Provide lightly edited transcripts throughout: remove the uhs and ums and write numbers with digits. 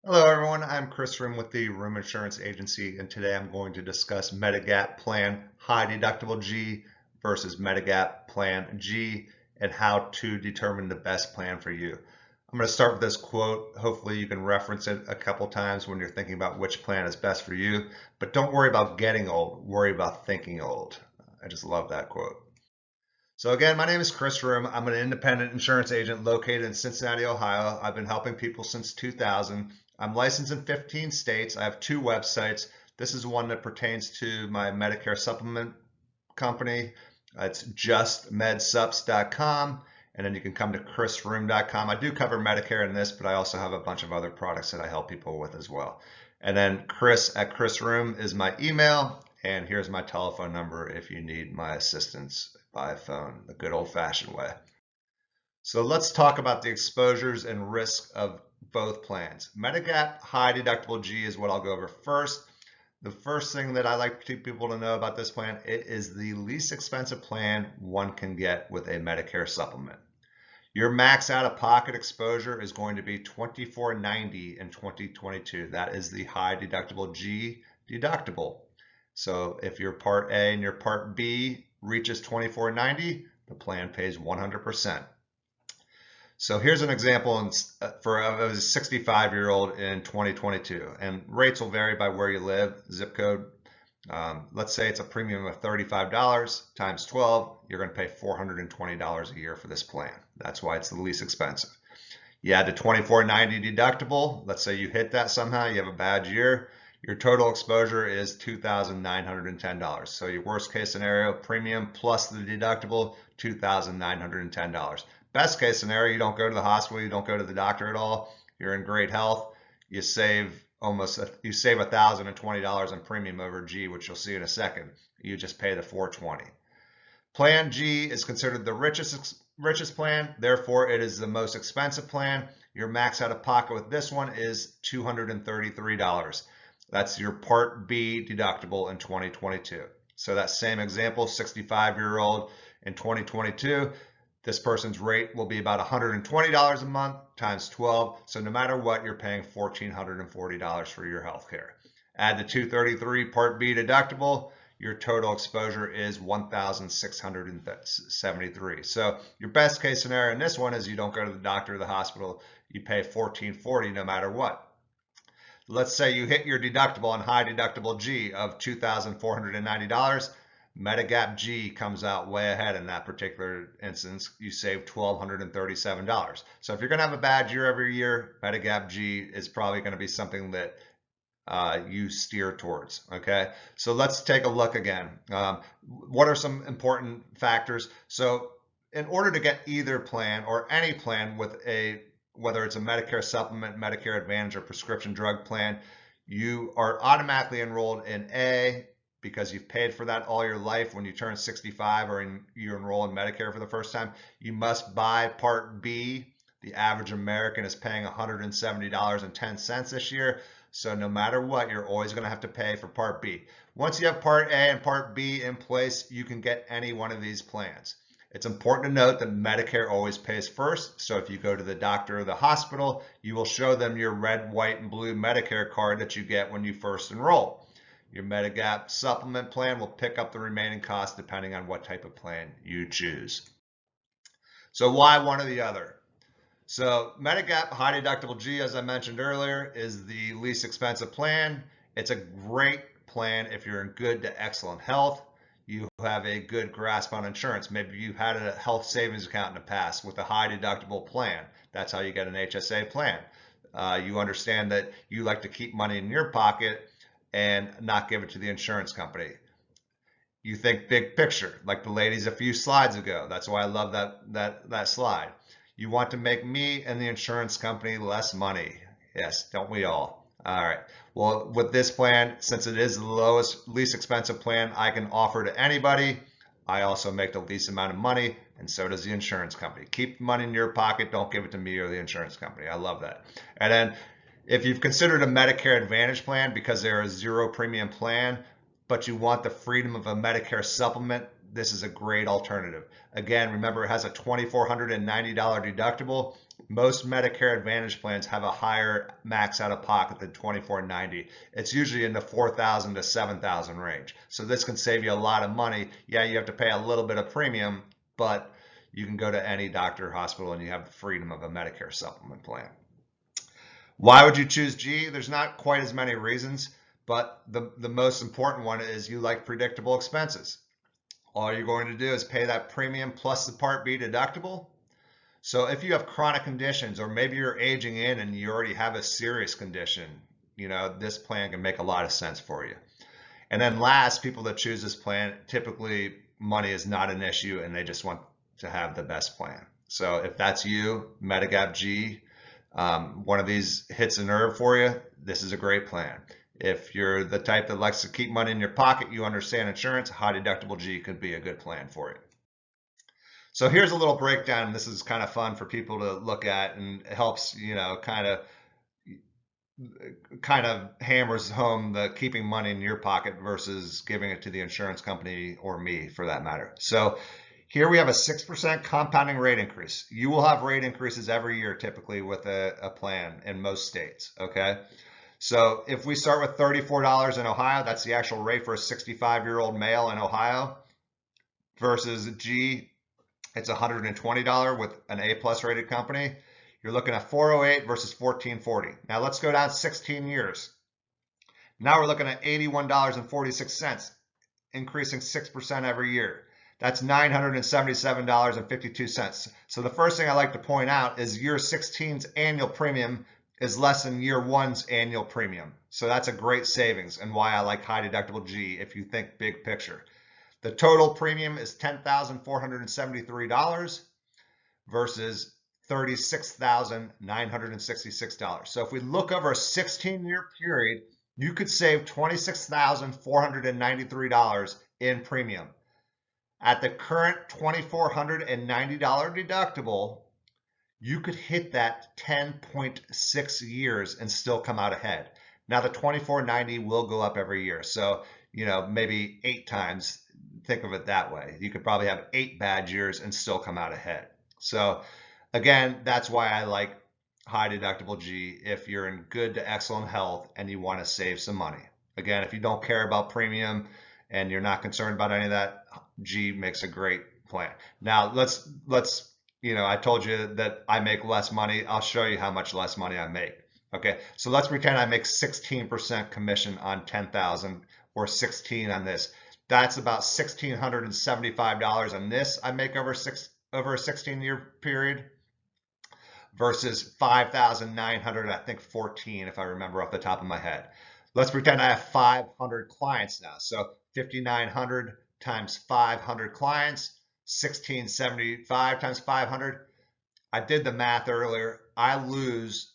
Hello everyone, I'm Chris Ruhm with the Ruhm-Insurance Agency, and today I'm going to discuss Medigap Plan High Deductible G versus Medigap Plan G and how to determine the best plan for you. I'm going to start with this quote. Hopefully you can reference it a couple times when you're thinking about which plan is best for you, but don't worry about getting old, worry about thinking old. I just love that quote. So again, my name is Chris Room. I'm an independent insurance agent located in Cincinnati, Ohio. I've been helping people since 2000. I'm licensed in 15 states. I have two websites. This is one that pertains to my Medicare supplement company. It's justmedsups.com. And then you can come to chrisroom.com. I do cover Medicare in this, but I also have a bunch of other products that I help people with as well. And then Chris at Chris Room is my email. And here's my telephone number if you need my assistance by phone, the good old-fashioned way. So let's talk about the exposures and risk of both plans. Medigap High Deductible G is what I'll go over first. The first thing that I like people to know about this plan, it is the least expensive plan one can get with a Medicare supplement. Your max out-of-pocket exposure is going to be $24.90 in 2022. That is the high deductible G deductible. So if your Part A and your Part B reaches $24.90, the plan pays 100%. So here's an example for a 65-year-old in 2022, and rates will vary by where you live, zip code. Let's say it's a premium of $35 times 12, you're going to pay $420 a year for this plan. That's why it's the least expensive. You add the $24.90 deductible. Let's say you hit that somehow, you have a bad year. Your total exposure is $2,910. So your worst case scenario, premium plus the deductible, $2,910. Best case scenario, you don't go to the hospital, you don't go to the doctor at all, you're in great health, you save $1,020 in premium over G, which you'll see in a second. You just pay the $420. Plan G is considered the richest plan, therefore it is the most expensive plan. Your max out of pocket with this one is $233. That's your Part B deductible in 2022. So that same example, 65-year-old in 2022, this person's rate will be about $120 a month times 12. So no matter what, you're paying $1,440 for your health care. Add the $233 Part B deductible, your total exposure is $1,673. So your best case scenario in this one is you don't go to the doctor or the hospital, you pay $1,440 no matter what. Let's say you hit your deductible on high deductible G of $2,490. Medigap G comes out way ahead in that particular instance. You save $1,237. So if you're going to have a bad year every year, Medigap G is probably going to be something that you steer towards. Okay, so let's take a look again. What are some important factors? So in order to get either plan or any plan with whether it's a Medicare supplement, Medicare Advantage, or prescription drug plan, you are automatically enrolled in A because you've paid for that all your life. When you turn 65 or you enroll in Medicare for the first time, you must buy Part B. The average American is paying $170.10 this year. So no matter what, you're always going to have to pay for Part B. Once you have Part A and Part B in place, you can get any one of these plans. It's important to note that Medicare always pays first. So if you go to the doctor or the hospital, you will show them your red, white, and blue Medicare card that you get when you first enroll. Your Medigap supplement plan will pick up the remaining costs depending on what type of plan you choose. So why one or the other? So Medigap High Deductible G, as I mentioned earlier, is the least expensive plan. It's a great plan if you're in good to excellent health. You have a good grasp on insurance. Maybe you've had a health savings account in the past with a high deductible plan. That's how you get an HSA plan. You understand that you like to keep money in your pocket and not give it to the insurance company. You think big picture, like the ladies a few slides ago. That's why I love that slide. You want to make me and the insurance company less money. Yes, don't we all? All right. Well, with this plan, since it is the least expensive plan I can offer to anybody, I also make the least amount of money, and so does the insurance company. Keep the money in your pocket. Don't give it to me or the insurance company. I love that. And then if you've considered a Medicare Advantage plan because they're a zero premium plan, but you want the freedom of a Medicare supplement, this is a great alternative. Again, remember it has a $2,490 deductible, Most Medicare Advantage plans have a higher max out of pocket than $24.90. It's usually in the $4,000 to $7,000 range. So this can save you a lot of money. Yeah, you have to pay a little bit of premium, but you can go to any doctor or hospital and you have the freedom of a Medicare supplement plan. Why would you choose G? There's not quite as many reasons, but the most important one is you like predictable expenses. All you're going to do is pay that premium plus the Part B deductible. So if you have chronic conditions, or maybe you're aging in and you already have a serious condition, this plan can make a lot of sense for you. And then last, people that choose this plan, typically money is not an issue and they just want to have the best plan. So if that's you, Medigap G, one of these hits a nerve for you, this is a great plan. If you're the type that likes to keep money in your pocket, you understand insurance, high deductible G could be a good plan for you. So here's a little breakdown. This is kind of fun for people to look at, and it helps, kind of hammers home the keeping money in your pocket versus giving it to the insurance company or me for that matter. So here we have a 6% compounding rate increase. You will have rate increases every year typically with a plan in most states, okay? So if we start with $34 in Ohio, that's the actual rate for a 65-year-old male in Ohio, versus G, it's $120 with an A+ rated company. You're looking at $408 versus $1440. Now let's go down 16 years. Now we're looking at $81.46, increasing 6% every year. That's $977.52. So the first thing I like to point out is year 16's annual premium is less than year 1's annual premium. So that's a great savings, and why I like high deductible G if you think big picture. The total premium is $10,473 versus $36,966. So if we look over a 16-year period, you could save $26,493 in premium. At the current $2,490 deductible, you could hit that 10.6 years and still come out ahead. Now the $2,490 will go up every year. So, maybe 8 times. Think of it that way. You could probably have 8 bad years and still come out ahead. So again, that's why I like high deductible G if you're in good to excellent health and you want to save some money. Again, if you don't care about premium and you're not concerned about any of that, G makes a great plan. Now let's I told you that I make less money. I'll show you how much less money I make. Okay, so let's pretend I make 16% commission on 10,000 or 16 on this. That's about $1,675 on this I make over a 16-year period versus $5,900, I think 14 if I remember off the top of my head. Let's pretend I have 500 clients now. So 5,900 times 500 clients, 1,675 times 500. I did the math earlier. I lose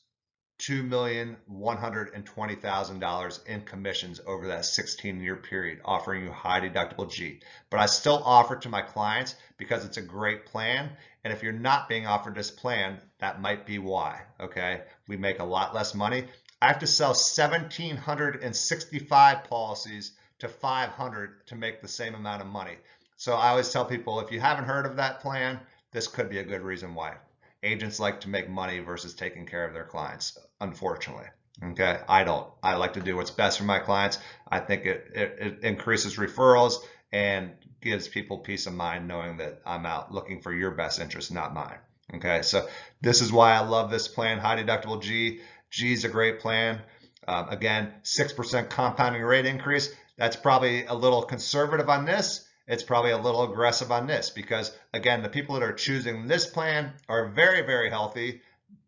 $2,120,000 in commissions over that 16-year period, offering you high deductible G. But I still offer it to my clients because it's a great plan. And if you're not being offered this plan, that might be why, okay? We make a lot less money. I have to sell 1,765 policies to 500 to make the same amount of money. So I always tell people, if you haven't heard of that plan, this could be a good reason why. Agents like to make money versus taking care of their clients, unfortunately. Okay, I don't. I like to do what's best for my clients. I think it increases referrals and gives people peace of mind knowing that I'm out looking for your best interest, not mine. Okay, so this is why I love this plan, high deductible G. G is a great plan. Again, 6% compounding rate increase. That's probably a little conservative on this. It's probably a little aggressive on this because, again, the people that are choosing this plan are very, very healthy.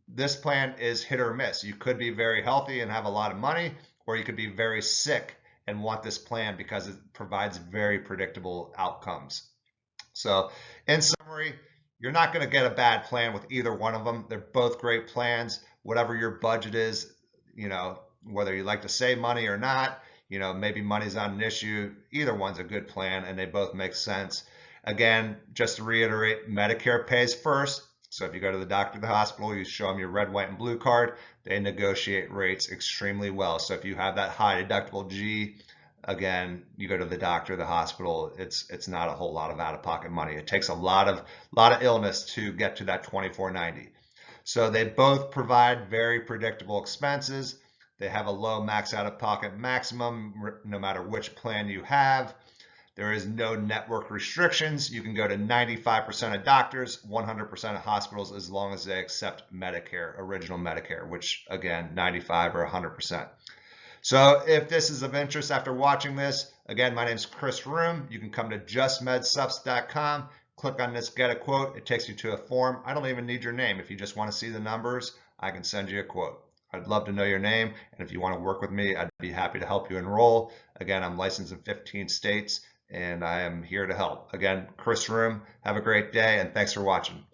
This plan is hit or miss. You could be very healthy and have a lot of money, or you could be very sick and want this plan because it provides very predictable outcomes. So in summary, you're not going to get a bad plan with either one of them. They're both great plans. Whatever your budget is, whether you like to save money or not, maybe money's not an issue. Either one's a good plan and they both make sense. Again, just to reiterate, Medicare pays first. So if you go to the doctor or the hospital, you show them your red, white, and blue card, they negotiate rates extremely well. So if you have that high deductible G, again, you go to the doctor or the hospital, it's not a whole lot of out-of-pocket money. It takes a lot of illness to get to that $2,490. So they both provide very predictable expenses. They have a low max out-of-pocket maximum no matter which plan you have. There is no network restrictions. You can go to 95% of doctors, 100% of hospitals, as long as they accept Medicare, original Medicare, which again, 95 or 100%. So if this is of interest after watching this, again, my name is Chris Ruhm. You can come to justmedsubs.com, click on this Get a Quote. It takes you to a form. I don't even need your name. If you just want to see the numbers, I can send you a quote. I'd love to know your name, and if you want to work with me, I'd be happy to help you enroll. Again, I'm licensed in 15 states, and I am here to help. Again, Chris Ruhm, have a great day, and thanks for watching.